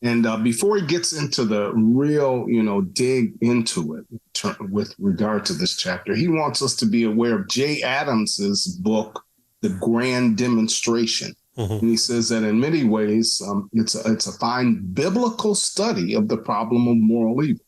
And before he gets into the real, dig into it with regard to this chapter, he wants us to be aware of Jay Adams's book, The Grand Demonstration. Mm-hmm. And he says that in many ways, it's a fine biblical study of the problem of moral evil.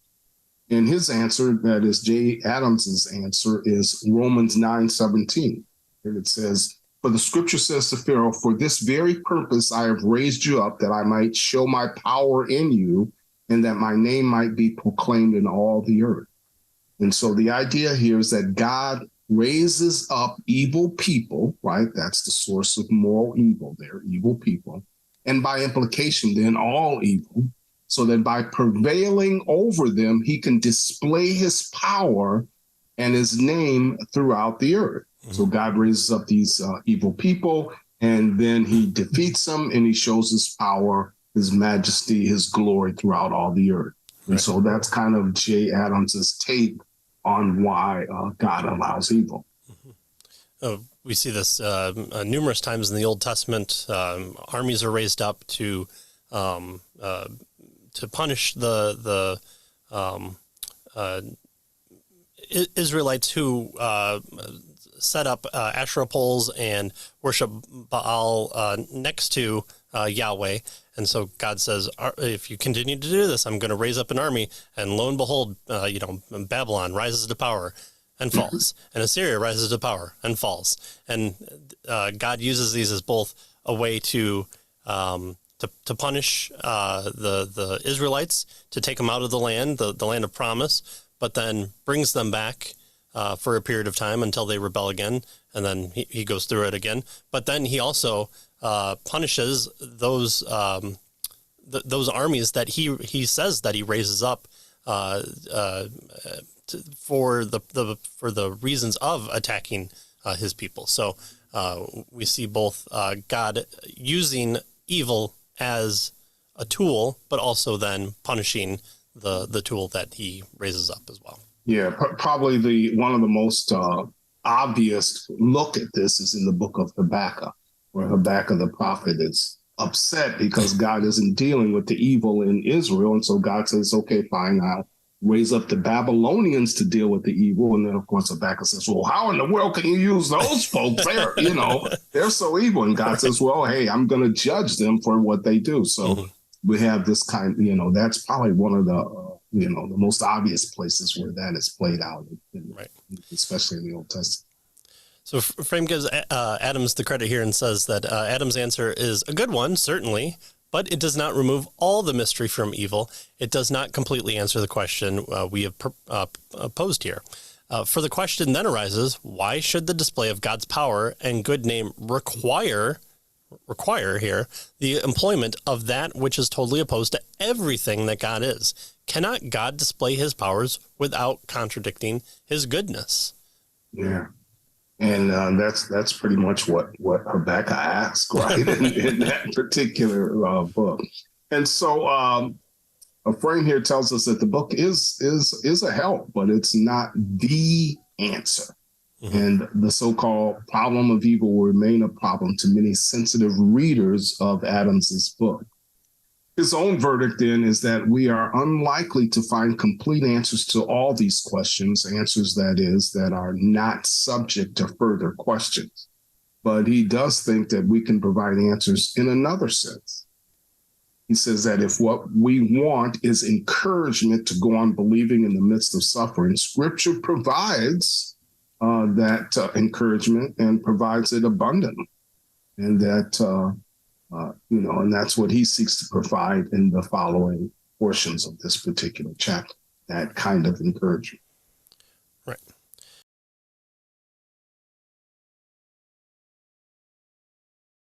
And his answer, that is Jay Adams's answer, is Romans 9:17. And it says, "For the scripture says to Pharaoh, for this very purpose I have raised you up, that I might show my power in you, and that my name might be proclaimed in all the earth." And so the idea here is that God raises up evil people, right? That's the source of moral evil. They're evil people. And by implication, then all evil, so that by prevailing over them, he can display his power and his name throughout the earth. So God raises up these evil people, and then he defeats them, and he shows his power, his majesty, his glory throughout all the earth. Right. And so that's kind of Jay Adams's take on why God allows evil. We see this numerous times in the Old Testament. Armies are raised up to punish the Israelites who set up Asherah poles and worship Baal next to Yahweh. And so God says, if you continue to do this, I'm going to raise up an army. And lo and behold, Babylon rises to power and falls. And Assyria rises to power and falls. And God uses these as both a way to punish the Israelites, to take them out of the land, the land of promise, but then brings them back for a period of time until they rebel again, and then he goes through it again. But then he also punishes those armies that he says that he raises up for the reasons of attacking his people. So we see both God using evil as a tool, but also then punishing the tool that he raises up as well. Yeah, probably one of the most obvious look at this is in the book of Habakkuk, where Habakkuk the prophet is upset because God isn't dealing with the evil in Israel. And so God says, okay, fine, I'll raise up the Babylonians to deal with the evil. And then, of course, Habakkuk says, well, how in the world can you use those folks? They're so evil. And God says, well, hey, I'm going to judge them for what they do. So we have this kind, that's probably one of the the most obvious places where that is played out, right, especially in the Old Testament. So Frame gives Adams the credit here and says that Adams' answer is a good one, certainly, but it does not remove all the mystery from evil. It does not completely answer the question we have posed here. For the question then arises, why should the display of God's power and good name require here the employment of that which is totally opposed to everything that God is? Cannot God display his powers without contradicting his goodness? Yeah. And that's pretty much what Habakkuk asked, right, in that particular book. And so a frame here tells us that the book is a help, but it's not the answer. Mm-hmm. And the so-called problem of evil will remain a problem to many sensitive readers of Adams's book. His own verdict, then, is that we are unlikely to find complete answers to all these questions, answers, that are not subject to further questions. But he does think that we can provide answers in another sense. He says that if what we want is encouragement to go on believing in the midst of suffering, Scripture provides that encouragement and provides it abundantly. And that and that's what he seeks to provide in the following portions of this particular chapter, that kind of encouragement.